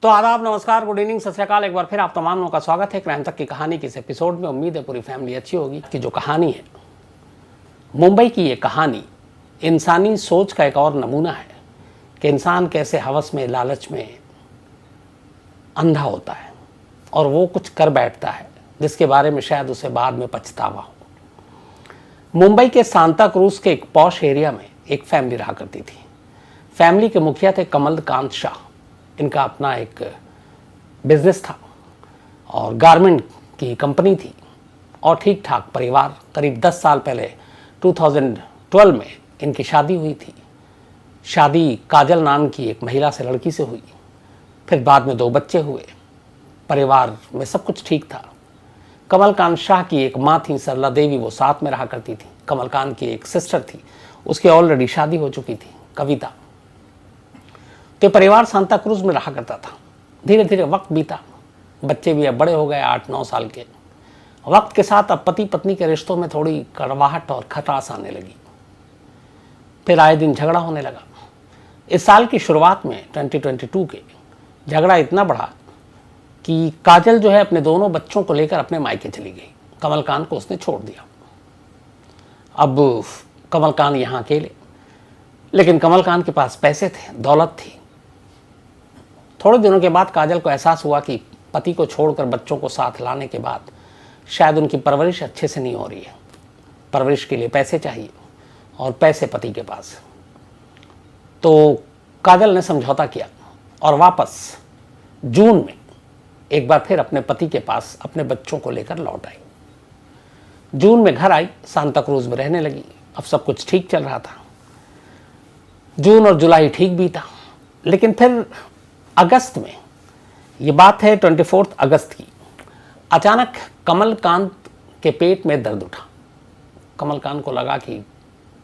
तो आदाब, नमस्कार, गुड इवनिंग, सत श्री अकाल। एक बार फिर आप तमाम लोगों का स्वागत है क्राइम तक की कहानी की इस एपिसोड में। उम्मीद है पूरी फैमिली अच्छी होगी। कि जो कहानी है मुंबई की, ये कहानी इंसानी सोच का एक और नमूना है कि इंसान कैसे हवस में, लालच में अंधा होता है और वो कुछ कर बैठता है जिसके बारे में शायद उसे बाद में पछतावा हो। मुंबई के सांता क्रूज के एक पॉश एरिया में एक फैमिली रहा करती थी। फैमिली के मुखिया थे कमलकांत शाह। इनका अपना एक बिजनेस था और गारमेंट की कंपनी थी और ठीक ठाक परिवार। करीब 10 साल पहले 2012 में इनकी शादी हुई थी। शादी काजल नाम की एक महिला से, लड़की से हुई। फिर बाद में 2 बच्चे हुए। परिवार में सब कुछ ठीक था। कमलकांत शाह की एक माँ थी, सरला देवी, वो साथ में रहा करती थी। कमलकांत की एक सिस्टर थी, उसकी ऑलरेडी शादी हो चुकी थी, कविता। तो परिवार सांता क्रूज में रहा करता था। धीरे धीरे वक्त बीता, बच्चे भी अब बड़े हो गए, 8-9 साल के। वक्त के साथ अब पति पत्नी के रिश्तों में थोड़ी कड़वाहट और खटास आने लगी। फिर आए दिन झगड़ा होने लगा। इस साल की शुरुआत में 2022 के झगड़ा इतना बढ़ा कि काजल जो है अपने दोनों बच्चों को लेकर अपने मायके चली गई। कमलकांत को उसने छोड़ दिया। अब कमलकांत यहाँ अकेले, लेकिन कमलकांत के पास पैसे थे, दौलत थी। थोड़े दिनों के बाद काजल को एहसास हुआ कि पति को छोड़कर बच्चों को साथ लाने के बाद शायद उनकी परवरिश अच्छे से नहीं हो रही है। परवरिश के लिए पैसे चाहिए और पैसे पति के पास। तो काजल ने समझौता किया और वापस जून में एक बार फिर अपने पति के पास अपने बच्चों को लेकर लौट आई। जून में घर आई, सांता क्रूज में रहने लगी। अब सब कुछ ठीक चल रहा था। जून और जुलाई ठीक बीता, लेकिन फिर अगस्त में, ये बात है 24 अगस्त की, अचानक कमलकांत के पेट में दर्द उठा। कमलकांत को लगा कि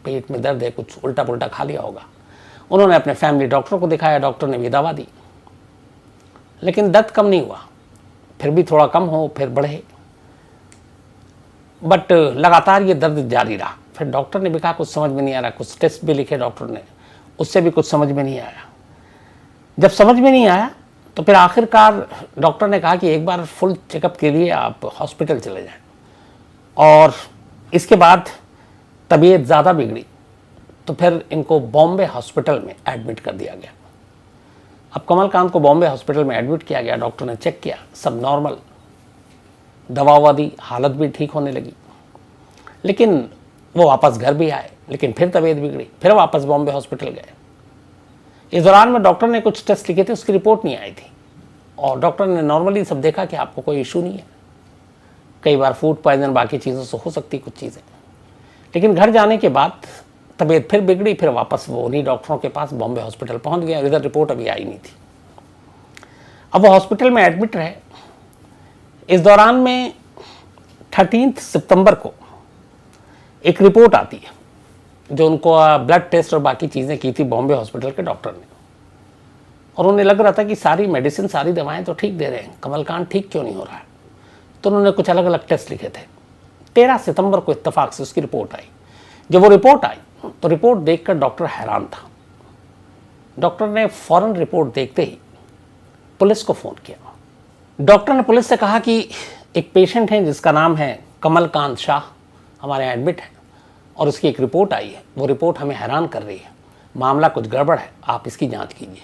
पेट में दर्द है, कुछ उल्टा पुल्टा खा लिया होगा। उन्होंने अपने फैमिली डॉक्टर को दिखाया। डॉक्टर ने भी दवा दी, लेकिन दर्द कम नहीं हुआ। फिर भी थोड़ा कम हो, फिर बढ़े, बट लगातार ये दर्द जारी रहा। फिर डॉक्टर ने भी कहा कुछ समझ में नहीं आ रहा। कुछ टेस्ट भी लिखे डॉक्टर ने, उससे भी कुछ समझ में नहीं आया। जब समझ में नहीं आया तो फिर आखिरकार डॉक्टर ने कहा कि एक बार फुल चेकअप के लिए आप हॉस्पिटल चले जाएं। और इसके बाद तबीयत ज़्यादा बिगड़ी तो फिर इनको बॉम्बे हॉस्पिटल में एडमिट कर दिया गया। अब कमलकांत को बॉम्बे हॉस्पिटल में एडमिट किया गया। डॉक्टर ने चेक किया, सब नॉर्मल, दवा ववा दी, हालत भी ठीक होने लगी। लेकिन वो वापस घर भी आए, लेकिन फिर तबीयत बिगड़ी, फिर वापस बॉम्बे हॉस्पिटल गए। इस दौरान में डॉक्टर ने कुछ टेस्ट लिखे थे, उसकी रिपोर्ट नहीं आई थी और डॉक्टर ने नॉर्मली सब देखा कि आपको कोई इशू नहीं है। कई बार फूड पॉइजन, बाकी चीज़ों से हो सकती कुछ चीज़ें। लेकिन घर जाने के बाद तबीयत फिर बिगड़ी। फिर वापस वो उन्हीं डॉक्टरों के पास बॉम्बे हॉस्पिटल पहुंच गया और इधर रिपोर्ट अभी आई नहीं थी। अब वो हॉस्पिटल में एडमिट रहे। इस दौरान में 13 सितंबर को एक रिपोर्ट आती है जो उनको ब्लड टेस्ट और बाकी चीज़ें की थी बॉम्बे हॉस्पिटल के डॉक्टर ने। और उन्हें लग रहा था कि सारी मेडिसिन, सारी दवाएं तो ठीक दे रहे हैं, कमलकांत ठीक क्यों नहीं हो रहा है। तो उन्होंने कुछ अलग अलग टेस्ट लिखे थे। 13 सितंबर को इत्तेफाक से उसकी रिपोर्ट आई। जब वो रिपोर्ट आई तो रिपोर्ट देखकर डॉक्टर हैरान था। डॉक्टर ने फौरन रिपोर्ट देखते ही पुलिस को फ़ोन किया। डॉक्टर ने पुलिस से कहा कि एक पेशेंट है जिसका नाम है कमलकांत शाह, हमारे यहाँ एडमिट है और उसकी एक रिपोर्ट आई है। वो रिपोर्ट हमें हैरान कर रही है, मामला कुछ गड़बड़ है, आप इसकी जांच कीजिए।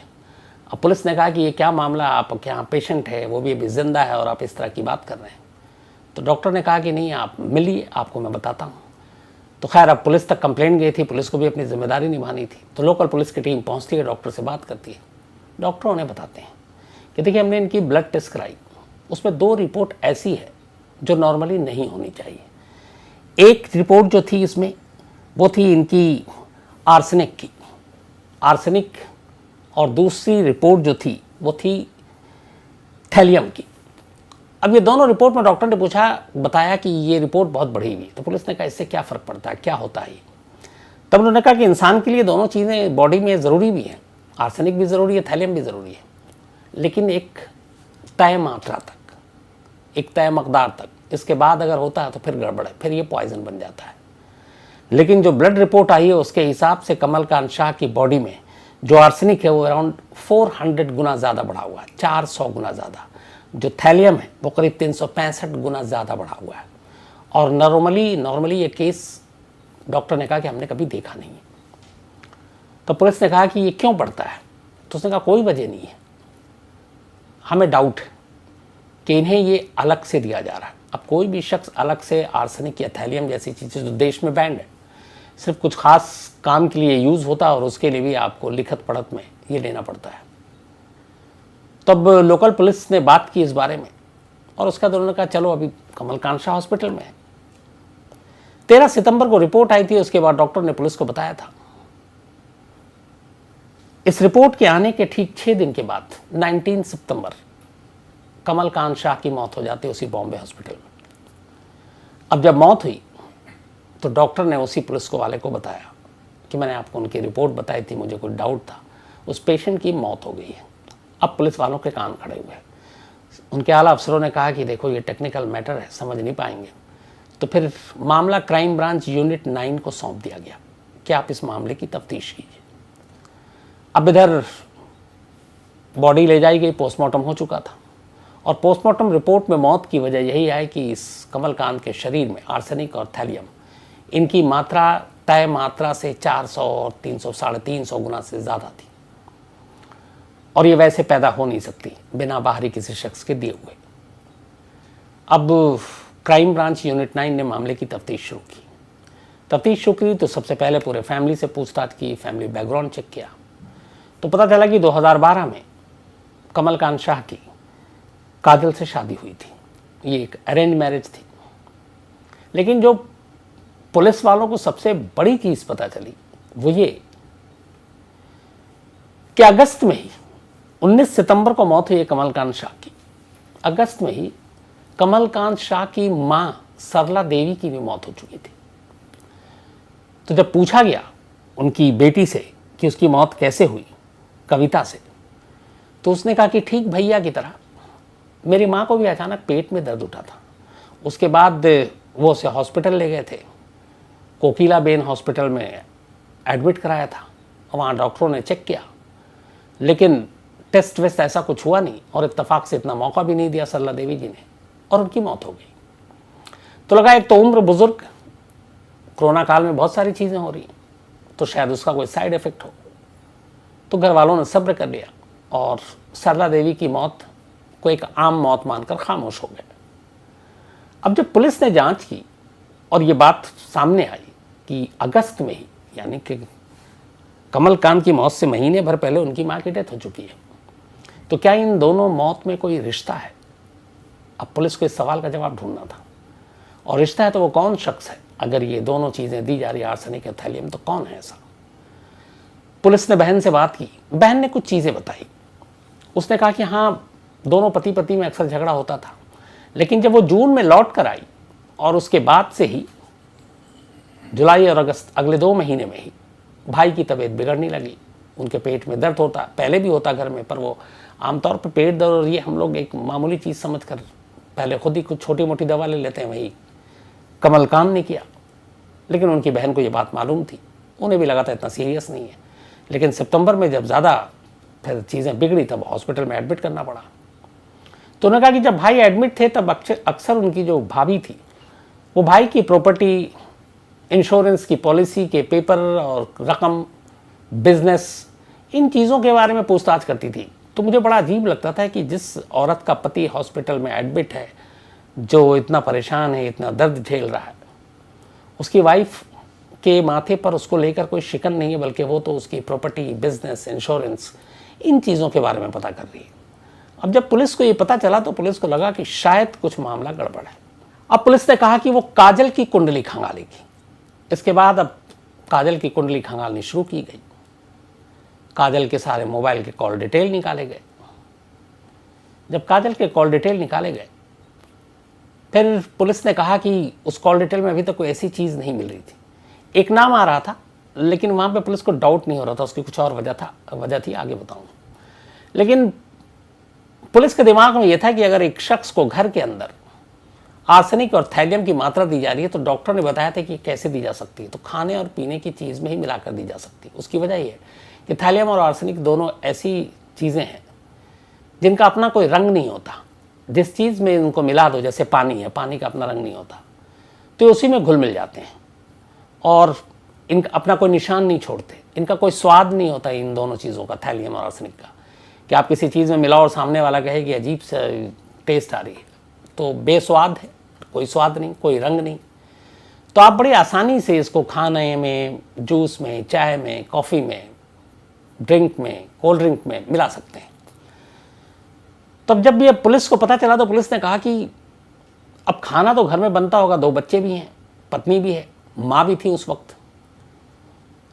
अब पुलिस ने कहा कि ये क्या मामला, आप क्या पेशेंट है, वो भी अभी जिंदा है और आप इस तरह की बात कर रहे हैं। तो डॉक्टर ने कहा कि नहीं, आप मिलिए, आपको मैं बताता हूँ। तो खैर अब पुलिस तक कंप्लेंट गई थी, पुलिस को भी अपनी जिम्मेदारी निभानी थी। तो लोकल पुलिस की टीम पहुँचती है, डॉक्टर से बात करती है। डॉक्टर उन्हें बताते हैं कि देखिए हमने इनकी ब्लड टेस्ट कराई, उसमें 2 रिपोर्ट ऐसी है जो नॉर्मली नहीं होनी चाहिए। एक रिपोर्ट जो थी इसमें वो थी इनकी आर्सेनिक की, आर्सेनिक, और दूसरी रिपोर्ट जो थी वो थी थैलियम की। अब ये दोनों रिपोर्ट में डॉक्टर ने बताया कि ये रिपोर्ट बहुत बढ़ी हुई। तो पुलिस ने कहा इससे क्या फ़र्क पड़ता है, क्या होता है। तब उन्होंने कहा कि इंसान के लिए दोनों चीज़ें बॉडी में ज़रूरी भी हैं, आर्सेनिक भी ज़रूरी है, थैलियम भी ज़रूरी है, लेकिन एक तय मात्रा तक, एक तय मकदार तक। इसके बाद अगर होता है तो फिर गड़बड़ है, फिर ये पॉइजन बन जाता है। लेकिन जो ब्लड रिपोर्ट आई है उसके हिसाब से कमलकांत शाह की बॉडी में जो आर्सेनिक है वो अराउंड 400 गुना ज़्यादा बढ़ा हुआ है, 400 गुना ज़्यादा। जो थैलियम है वो करीब 365 गुना ज़्यादा बढ़ा हुआ है। और नॉर्मली ये केस डॉक्टर ने कहा कि हमने कभी देखा नहीं है। तो पुलिस ने कहा कि ये क्यों बढ़ता है, तो उसने कहा कोई वजह नहीं है, हमें डाउट है कि इन्हें ये अलग से दिया जा रहा है। अब कोई भी शख्स अलग से आर्सेनिक या थैलियम जैसी चीज़ें जो देश में बैंड है, सिर्फ कुछ खास काम के लिए यूज़ होता है और उसके लिए भी आपको लिखत पढ़त में ये लेना पड़ता है। तब लोकल पुलिस ने बात की इस बारे में और उसका तो उन्होंने कहा चलो अभी कमल कांशा हॉस्पिटल में है। 13 सितंबर को रिपोर्ट आई थी, उसके बाद डॉक्टर ने पुलिस को बताया था। इस रिपोर्ट के आने के ठीक 6 दिन के बाद 19 सितंबर कमल कांशा की मौत हो जाती है उसी बॉम्बे हॉस्पिटल में। अब जब मौत हुई तो डॉक्टर ने उसी पुलिस को वाले को बताया कि मैंने आपको उनकी रिपोर्ट बताई थी, मुझे कोई डाउट था, उस पेशेंट की मौत हो गई है। अब पुलिस वालों के कान खड़े हुए हैं। उनके आला अफसरों ने कहा कि देखो ये टेक्निकल मैटर है, समझ नहीं पाएंगे। तो फिर मामला क्राइम ब्रांच यूनिट 9 को सौंप दिया गया कि आप इस मामले की तफ्तीश कीजिए। अब इधर बॉडी ले जाई गई, पोस्टमार्टम हो चुका था और पोस्टमार्टम रिपोर्ट में मौत की वजह यही है कि इस कमलकांत के शरीर में आर्सेनिक और थैलियम इनकी मात्रा तय मात्रा से 400 और 300 350 गुना से ज़्यादा थी और ये वैसे पैदा हो नहीं सकती बिना बाहरी किसी शख्स के दिए हुए। अब क्राइम ब्रांच यूनिट 9 ने मामले की तफ्तीश शुरू की। तफ्तीश शुरू की तो सबसे पहले पूरे फैमिली से पूछताछ की, फैमिली बैकग्राउंड चेक किया तो पता चला कि 2012 में कमलकांत शाह की काजल से शादी हुई थी। ये एक अरेंज मैरिज थी। लेकिन जो पुलिस वालों को सबसे बड़ी चीज़ पता चली वो ये कि अगस्त में ही 19 सितंबर को मौत हुई है कमलकांत शाह की। अगस्त में ही कमलकांत शाह की मां सरला देवी की भी मौत हो चुकी थी। तो जब पूछा गया उनकी बेटी से कि उसकी मौत कैसे हुई, कविता से, तो उसने कहा कि ठीक भैया की तरह मेरी मां को भी अचानक पेट में दर्द उठा था। उसके बाद वो उसे हॉस्पिटल ले गए थे, कोकिला बेन हॉस्पिटल में एडमिट कराया था। वहाँ डॉक्टरों ने चेक किया लेकिन टेस्ट वेस्ट ऐसा कुछ हुआ नहीं और इत्तेफाक से इतना मौका भी नहीं दिया सरला देवी जी ने और उनकी मौत हो गई। तो लगा एक तो उम्र बुजुर्ग, कोरोना काल में बहुत सारी चीज़ें हो रही तो शायद उसका कोई साइड इफेक्ट हो। तो घर वालों ने सब्र कर लिया और सरला देवी की मौत को एक आम मौत मानकर खामोश हो गए। अब जब पुलिस ने जांच की और ये बात सामने आई कि अगस्त में ही, यानी कि कमलकांत की मौत से महीने भर पहले उनकी मां की डेथ हो चुकी है, तो क्या इन दोनों मौत में कोई रिश्ता है? अब पुलिस को इस सवाल का जवाब ढूंढना था और रिश्ता है तो वो कौन शख्स है? अगर ये दोनों चीज़ें दी जा रही है आर्सेनिक या थैलियम, तो कौन है ऐसा? पुलिस ने बहन से बात की, बहन ने कुछ चीज़ें बताई। उसने कहा कि हाँ, दोनों पति पत्नी में अक्सर झगड़ा होता था, लेकिन जब वो जून में लौट कर आई और उसके बाद से ही जुलाई और अगस्त, अगले 2 महीने में ही भाई की तबीयत बिगड़ने लगी। उनके पेट में दर्द होता, पहले भी होता घर में, पर वो आमतौर पर पेट दर्द और ये हम लोग एक मामूली चीज़ समझकर पहले खुद ही कुछ छोटी मोटी दवा ले लेते हैं। वही कमलकांत ने किया, लेकिन उनकी बहन को ये बात मालूम थी, उन्हें भी लगा था इतना सीरियस नहीं है। लेकिन सितंबर में जब ज़्यादा फिर चीज़ें बिगड़ी तब हॉस्पिटल में एडमिट करना पड़ा। तो उन्होंने कहा कि जब भाई एडमिट थे तब अक्सर उनकी जो भाभी थी वो भाई की प्रॉपर्टी, इंश्योरेंस की पॉलिसी के पेपर और रकम, बिजनेस, इन चीज़ों के बारे में पूछताछ करती थी। तो मुझे बड़ा अजीब लगता था कि जिस औरत का पति हॉस्पिटल में एडमिट है, जो इतना परेशान है, इतना दर्द झेल रहा है, उसकी वाइफ के माथे पर उसको लेकर कोई शिकन नहीं है, बल्कि वो तो उसकी प्रॉपर्टी, बिजनेस, इंश्योरेंस, इन चीज़ों के बारे में पता कर रही है। अब जब पुलिस को ये पता चला तो पुलिस को लगा कि शायद कुछ मामला गड़बड़ है। अब पुलिस ने कहा कि वो काजल की कुंडली खंगालेगी। इसके बाद अब काजल की कुंडली खंगालनी शुरू की गई। काजल के सारे मोबाइल के कॉल डिटेल निकाले गए। जब काजल के कॉल डिटेल निकाले गए, फिर पुलिस ने कहा कि उस कॉल डिटेल में अभी तक कोई ऐसी चीज़ नहीं मिल रही थी। एक नाम आ रहा था, लेकिन वहाँ पे पुलिस को डाउट नहीं हो रहा था, उसकी कुछ और वजह थी, आगे बताऊँगा। लेकिन पुलिस के दिमाग में यह था कि अगर एक शख्स को घर के अंदर आर्सेनिक और थैलियम की मात्रा दी जा रही है तो डॉक्टर ने बताया था कि कैसे दी जा सकती है, तो खाने और पीने की चीज़ में ही मिलाकर दी जा सकती है। उसकी वजह यह है कि थैलियम और आर्सेनिक दोनों ऐसी चीज़ें हैं जिनका अपना कोई रंग नहीं होता। जिस चीज़ में इनको मिला दो, जैसे पानी है, पानी का अपना रंग नहीं होता, तो उसी में घुल मिल जाते हैं और इनका अपना कोई निशान नहीं छोड़ते। इनका कोई स्वाद नहीं होता इन दोनों चीज़ों का, थैलियम और आर्सेनिक का, कि आप किसी चीज़ में मिलाओ और सामने वाला कहे कि अजीब सा टेस्ट आ रही है, तो बेस्वाद है, कोई स्वाद नहीं, कोई रंग नहीं। तो आप बड़ी आसानी से इसको खाने में, जूस में, चाय में, कॉफ़ी में, ड्रिंक में, कोल्ड ड्रिंक में मिला सकते हैं। तब जब ये पुलिस को पता चला तो पुलिस ने कहा कि अब खाना तो घर में बनता होगा, 2 बच्चे भी हैं, पत्नी भी है, माँ भी थी उस वक्त,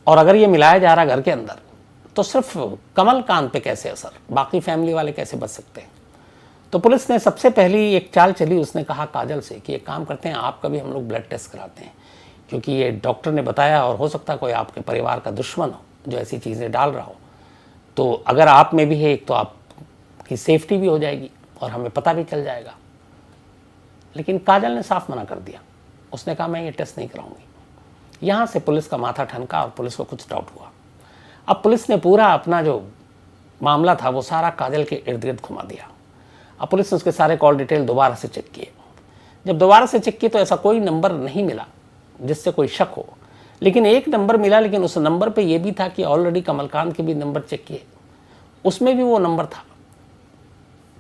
और अगर ये मिलाया जा रहा घर के अंदर तो सिर्फ कमलकांत पे कैसे असर, बाकी फैमिली वाले कैसे बच सकते हैं। तो पुलिस ने सबसे पहली एक चाल चली, उसने कहा काजल से कि एक काम करते हैं, आपका भी हम लोग ब्लड टेस्ट कराते हैं, क्योंकि ये डॉक्टर ने बताया और हो सकता है कोई आपके परिवार का दुश्मन हो जो ऐसी चीज़ें डाल रहा हो, तो अगर आप में भी है तो आपकी सेफ्टी भी हो जाएगी और हमें पता भी चल जाएगा। लेकिन काजल ने साफ मना कर दिया, उसने कहा मैं ये टेस्ट नहीं कराऊंगी। यहाँ से पुलिस का माथा ठनका और पुलिस को कुछ डाउट हुआ। अब पुलिस ने पूरा अपना जो मामला था वो सारा काजल के इर्द गिर्द घुमा दिया। अब पुलिस ने उसके सारे कॉल डिटेल दोबारा से चेक किए। जब दोबारा से चेक किए तो ऐसा कोई नंबर नहीं मिला जिससे कोई शक हो, लेकिन एक नंबर मिला, लेकिन उस नंबर पे ये भी था कि ऑलरेडी कमलकांत के भी नंबर चेक किए, उसमें भी वो नंबर था।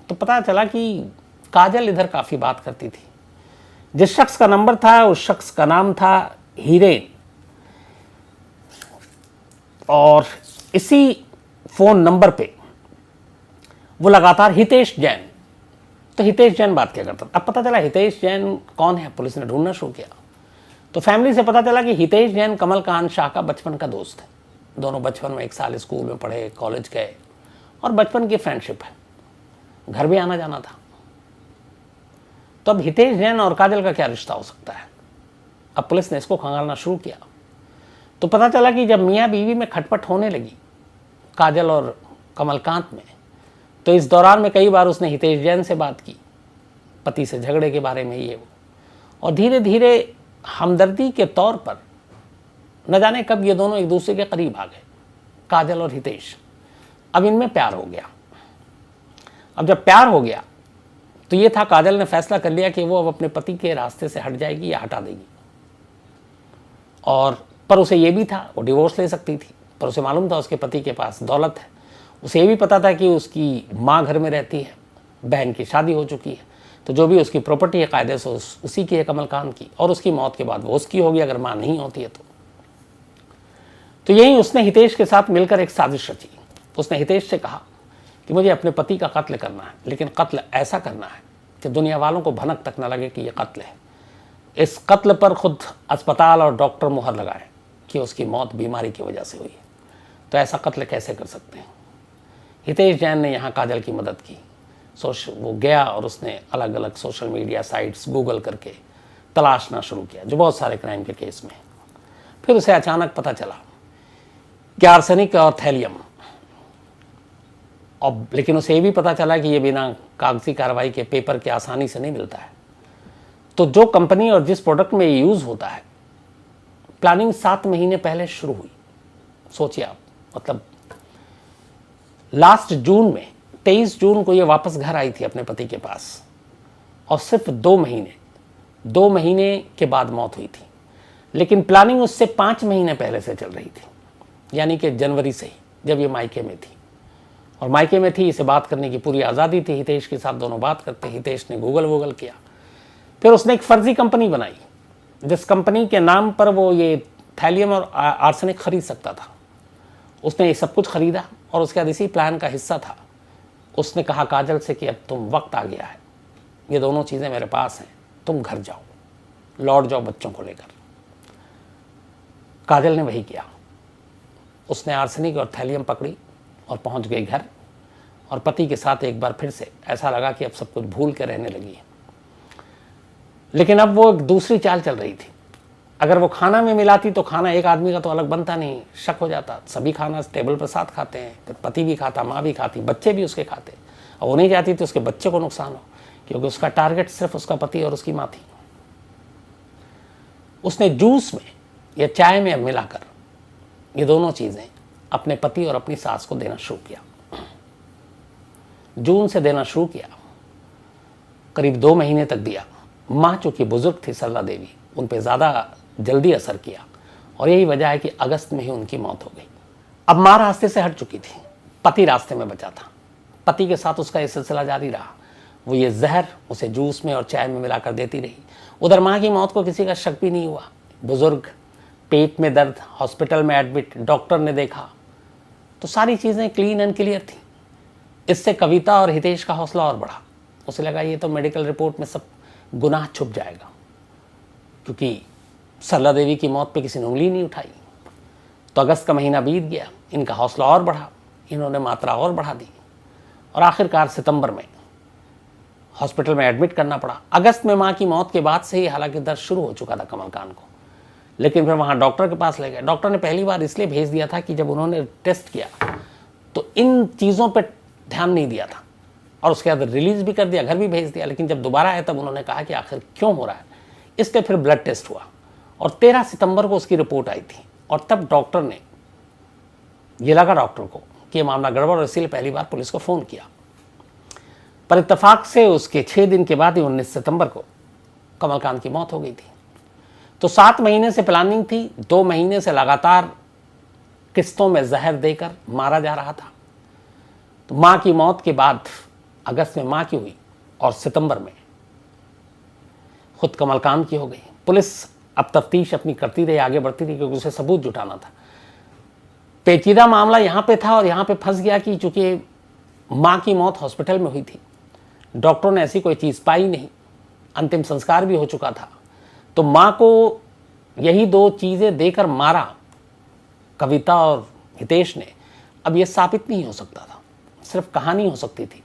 तो पता चला कि काजल इधर काफ़ी बात करती थी। जिस शख्स का नंबर था उस शख्स का नाम था हीरेन, और इसी फ़ोन नंबर पे वो लगातार हितेश जैन, तो हितेश जैन बात क्या करता था। अब पता चला हितेश जैन कौन है, पुलिस ने ढूंढना शुरू किया तो फैमिली से पता चला कि हितेश जैन कमलकांत शाह का बचपन का दोस्त है। दोनों बचपन में एक साल स्कूल में पढ़े, कॉलेज गए और बचपन की फ्रेंडशिप है, घर भी आना जाना था। तो अब हितेश जैन और काजल का क्या रिश्ता हो सकता है। अब पुलिस ने इसको खंगालना शुरू किया तो पता चला कि जब मियाँ बीवी में खटपट होने लगी काजल और कमलकांत में, तो इस दौरान में कई बार उसने हितेश जैन से बात की पति से झगड़े के बारे में, ये वो, और धीरे धीरे हमदर्दी के तौर पर न जाने कब ये दोनों एक दूसरे के करीब आ गए, काजल और हितेश। अब इनमें प्यार हो गया। अब जब प्यार हो गया तो ये था, काजल ने फैसला कर लिया कि वो अब अपने पति के रास्ते से हट जाएगी या हटा देगी। और पर उसे ये भी था वो डिवोर्स ले सकती थी, पर उसे मालूम था उसके पति के पास दौलत है। उसे ये भी पता था कि उसकी माँ घर में रहती है, बहन की शादी हो चुकी है, तो जो भी उसकी प्रॉपर्टी है कायदे से उसी की है, कमलकांत की, और उसकी मौत के बाद वो उसकी होगी अगर माँ नहीं होती है तो यही उसने हितेश के साथ मिलकर एक साजिश रची। उसने हितेश से कहा कि मुझे अपने पति का कत्ल करना है, लेकिन कत्ल ऐसा करना है कि दुनिया वालों को भनक तक न लगे कि यह कत्ल है। इस कत्ल पर खुद अस्पताल और डॉक्टर मुहर लगाए कि उसकी मौत बीमारी की वजह से हुई है। तो ऐसा कत्ल कैसे कर सकते हैं। हितेश जैन ने यहाँ काजल की मदद की। वो गया और उसने अलग अलग सोशल मीडिया साइट्स गूगल करके तलाशना शुरू किया, जो बहुत सारे क्राइम के केस में। फिर उसे अचानक पता चला कि आर्सेनिक और थैलियम, और लेकिन उसे ये भी पता चला कि ये बिना कागजी कार्रवाई के, पेपर के आसानी से नहीं मिलता है। तो जो कंपनी और जिस प्रोडक्ट में ये यूज़ होता है, प्लानिंग 7 महीने पहले शुरू हुई। सोचिए आप, मतलब लास्ट जून में 23 जून को ये वापस घर आई थी अपने पति के पास, और सिर्फ 2 महीने के बाद मौत हुई थी। लेकिन प्लानिंग उससे 5 महीने पहले से चल रही थी, यानी कि जनवरी से ही, जब ये मायके में थी। और मायके में थी, इसे बात करने की पूरी आज़ादी थी, हितेश के साथ दोनों बात करते। हितेश ने गूगल किया, फिर उसने एक फर्जी कंपनी बनाई जिस कंपनी के नाम पर वो ये थैलियम और आर्सेनिक खरीद सकता था। उसने ये सब कुछ खरीदा और उसके बाद इसी प्लान का हिस्सा था। उसने कहा काजल से कि अब तुम, वक्त आ गया है, ये दोनों चीज़ें मेरे पास हैं, तुम घर जाओ, लौट जाओ बच्चों को लेकर। काजल ने वही किया। उसने आर्सेनिक और थैलियम पकड़ी और पहुंच गई घर, और पति के साथ एक बार फिर से ऐसा लगा कि अब सब कुछ भूल के रहने लगी है। लेकिन अब वो एक दूसरी चाल चल रही थी। अगर वो खाना में मिलाती तो खाना एक आदमी का तो अलग बनता नहीं, शक हो जाता। सभी खाना टेबल पर साथ खाते हैं, फिर पति भी खाता, माँ भी खाती, बच्चे भी उसके खाते, और वो नहीं चाहती तो उसके बच्चे को नुकसान हो, क्योंकि उसका टारगेट सिर्फ उसका पति और उसकी माँ थी। उसने जूस में या चाय में मिलाकर ये दोनों चीज़ें अपने पति और अपनी सास को देना शुरू किया। जून से देना शुरू किया, करीब 2 महीने तक दिया। माँ चूंकि बुजुर्ग थी सरला देवी, उन पर ज़्यादा जल्दी असर किया और यही वजह है कि अगस्त में ही उनकी मौत हो गई। अब माँ रास्ते से हट चुकी थी, पति रास्ते में बचा था। पति के साथ उसका ये सिलसिला जारी रहा। वो ये जहर उसे जूस में और चाय में मिलाकर देती रही। उधर माँ की मौत को किसी का शक भी नहीं हुआ। बुजुर्ग, पेट में दर्द, हॉस्पिटल में एडमिट, डॉक्टर ने देखा तो सारी चीज़ें क्लीन एंड क्लियर थी। इससे कविता और हितेश का हौसला और बढ़ा। उसे लगा ये तो मेडिकल रिपोर्ट में सब गुनाह छुप जाएगा, क्योंकि सरला देवी की मौत पे किसी ने उंगली नहीं उठाई। तो अगस्त का महीना बीत गया, इनका हौसला और बढ़ा, इन्होंने मात्रा और बढ़ा दी और आखिरकार सितंबर में हॉस्पिटल में एडमिट करना पड़ा। अगस्त में माँ की मौत के बाद से ही हालांकि दर्द शुरू हो चुका था कमलकांत को, लेकिन फिर वहाँ डॉक्टर के पास ले गए। डॉक्टर ने पहली बार इसलिए भेज दिया था कि जब उन्होंने टेस्ट किया तो इन चीज़ों पर ध्यान नहीं दिया था और उसके बाद रिलीज़ भी कर दिया, घर भी भेज दिया। लेकिन जब दोबारा आया तब उन्होंने कहा कि आखिर क्यों हो रहा है, इसलिए फिर ब्लड टेस्ट हुआ और 13 सितंबर को उसकी रिपोर्ट आई थी। और तब डॉक्टर ने, ये लगा डॉक्टर को कि ये मामला गड़बड़, और इसीलिए पहली बार पुलिस को फ़ोन किया। पर इत्तेफाक से उसके 6 दिन के बाद ही 19 सितंबर को कमलकांत की मौत हो गई थी। तो 7 महीने से प्लानिंग थी, 2 महीने से लगातार किस्तों में जहर देकर मारा जा रहा था। तो माँ की मौत के बाद अगस्त में माँ की हुई और सितंबर में खुद कमलकांत की हो गई। पुलिस अब तफ्तीश अपनी करती रही, आगे बढ़ती रही, क्योंकि उसे सबूत जुटाना था। पेचीदा मामला यहाँ पे था और यहाँ पे फंस गया कि चूंकि माँ की मौत हॉस्पिटल में हुई थी, डॉक्टरों ने ऐसी कोई चीज़ पाई नहीं, अंतिम संस्कार भी हो चुका था, तो माँ को यही 2 चीज़ें देकर मारा कविता और हितेश ने। अब ये साबित नहीं हो सकता था, सिर्फ कहानी हो सकती थी।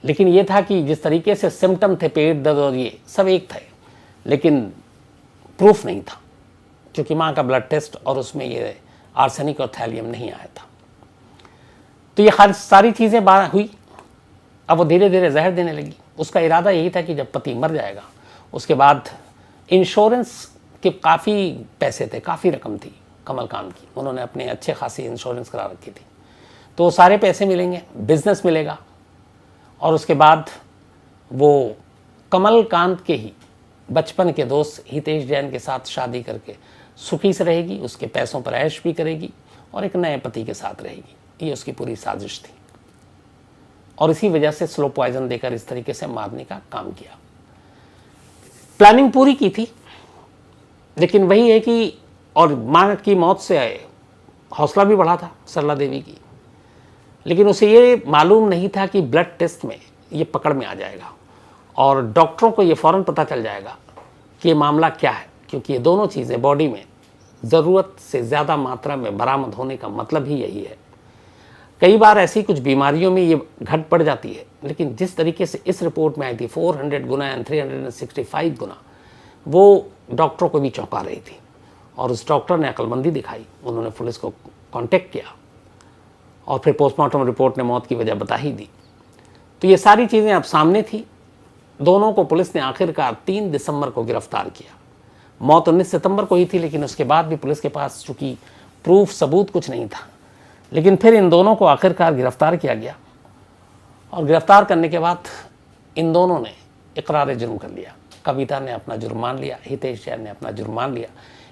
लेकिन ये था कि जिस तरीके से सिम्टम थे, पेट दर्द और ये सब एक थे, लेकिन प्रूफ नहीं था, क्योंकि माँ का ब्लड टेस्ट और उसमें ये आर्सेनिक और थैलियम नहीं आया था। तो ये हर सारी चीज़ें हुई। अब वो धीरे धीरे जहर देने लगी। उसका इरादा यही था कि जब पति मर जाएगा उसके बाद इंश्योरेंस के काफ़ी पैसे थे, काफ़ी रकम थी कमलकांत की, उन्होंने अपने अच्छे खासी इंश्योरेंस करा रखी थी, तो वो सारे पैसे मिलेंगे, बिजनेस मिलेगा और उसके बाद वो कमलकांत के ही बचपन के दोस्त हितेश जैन के साथ शादी करके सुखी से रहेगी, उसके पैसों पर ऐश भी करेगी और एक नए पति के साथ रहेगी। ये उसकी पूरी साजिश थी और इसी वजह से स्लो पॉइजन देकर इस तरीके से मारने का काम किया। प्लानिंग पूरी की थी, लेकिन वही है कि और माँ की मौत से हौसला भी बढ़ा था सरला देवी की, लेकिन उसे ये मालूम नहीं था कि ब्लड टेस्ट में ये पकड़ में आ जाएगा और डॉक्टरों को ये फ़ौरन पता चल जाएगा कि ये मामला क्या है, क्योंकि ये दोनों चीज़ें बॉडी में ज़रूरत से ज़्यादा मात्रा में बरामद होने का मतलब ही यही है। कई बार ऐसी कुछ बीमारियों में ये घट पड़ जाती है, लेकिन जिस तरीके से इस रिपोर्ट में आई थी 400 गुना एंड 365 गुना, वो डॉक्टरों को भी चौंका रही थी और उस डॉक्टर ने अक्लमंदी दिखाई। उन्होंने पुलिस को कांटेक्ट किया और फिर पोस्टमार्टम रिपोर्ट ने मौत की वजह बता ही दी। तो ये सारी चीज़ें अब सामने थी। दोनों को पुलिस ने आखिरकार 3 दिसंबर को गिरफ्तार किया। मौत 19 सितंबर को ही थी, लेकिन उसके बाद भी पुलिस के पास चूँकि प्रूफ सबूत कुछ नहीं था, लेकिन फिर इन दोनों को आखिरकार गिरफ्तार किया गया और गिरफ्तार करने के बाद इन दोनों ने इकरार जुर्म कर लिया। कविता ने अपना जुर्म मान लिया, हितेश जैन ने अपना जुर्म मान लिया।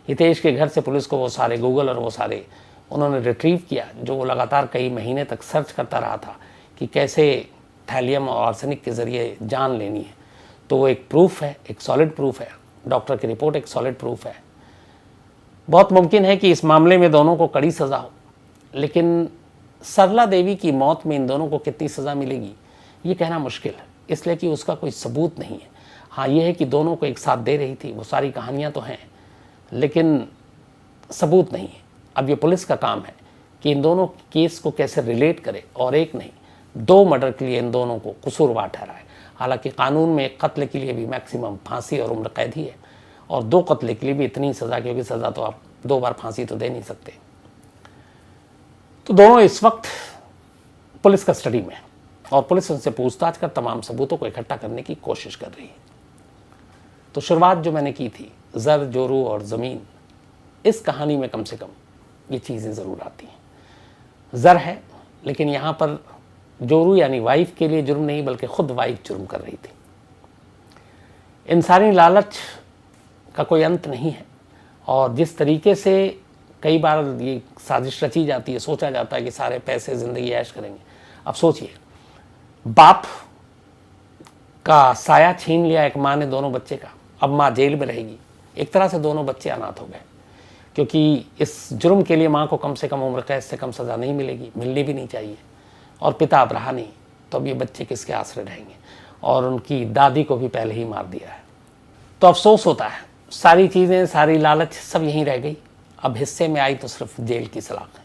हितेश के घर से पुलिस को वो सारे गूगल और वो सारे उन्होंने रिट्रीव किया, जो वो लगातार कई महीने तक सर्च करता रहा था कि कैसे थैलियम और आर्सेनिक के ज़रिए जान लेनी है। तो वो एक प्रूफ है, एक सॉलिड प्रूफ है। डॉक्टर की रिपोर्ट एक सॉलिड प्रूफ है। बहुत मुमकिन है कि इस मामले में दोनों को कड़ी सज़ा हो, लेकिन सरला देवी की मौत में इन दोनों को कितनी सज़ा मिलेगी ये कहना मुश्किल है, इसलिए कि उसका कोई सबूत नहीं है। हाँ, ये है कि दोनों को एक साथ दे रही थी, वो सारी कहानियाँ तो हैं, लेकिन सबूत नहीं है। अब ये पुलिस का काम है कि इन दोनों केस को कैसे रिलेट करे और एक नहीं 2 मर्डर के लिए इन दोनों को कसूरवार ठहराए। हालांकि कानून में एक कत्ल के लिए भी मैक्सिमम फांसी और उम्र कैद ही है और 2 कत्ल के लिए भी इतनी सज़ा, क्योंकि सज़ा तो आप 2 बार फांसी तो दे नहीं सकते। तो दोनों इस वक्त पुलिस कस्टडी में और पुलिस उनसे पूछताछ कर तमाम सबूतों को इकट्ठा करने की कोशिश कर रही है। तो शुरुआत जो मैंने की थी ज़र, जोरू और ज़मीन, इस कहानी में कम से कम ये चीज़ें ज़रूर आती हैं। ज़र है, लेकिन यहाँ पर जोरू यानी वाइफ के लिए जुर्म नहीं बल्कि खुद वाइफ जुर्म कर रही थी। इंसानी लालच का कोई अंत नहीं है, और जिस तरीके से कई बार ये साजिश रची जाती है, सोचा जाता है कि सारे पैसे ज़िंदगी ऐश करेंगे। अब सोचिए, बाप का साया छीन लिया एक माँ ने दोनों बच्चे का, अब माँ जेल में रहेगी। एक तरह से दोनों बच्चे अनाथ हो गए, क्योंकि इस जुर्म के लिए माँ को कम से कम उम्र कैद से कम सज़ा नहीं मिलेगी, मिलनी भी नहीं चाहिए, और पिता अब रहा नहीं, तो अब ये बच्चे किसके आसरे रहेंगे। और उनकी दादी को भी पहले ही मार दिया है। तो अफसोस होता है, सारी चीज़ें, सारी लालच सब यहीं रह गई। अब हिस्से में आई तो सिर्फ जेल की सलाख है।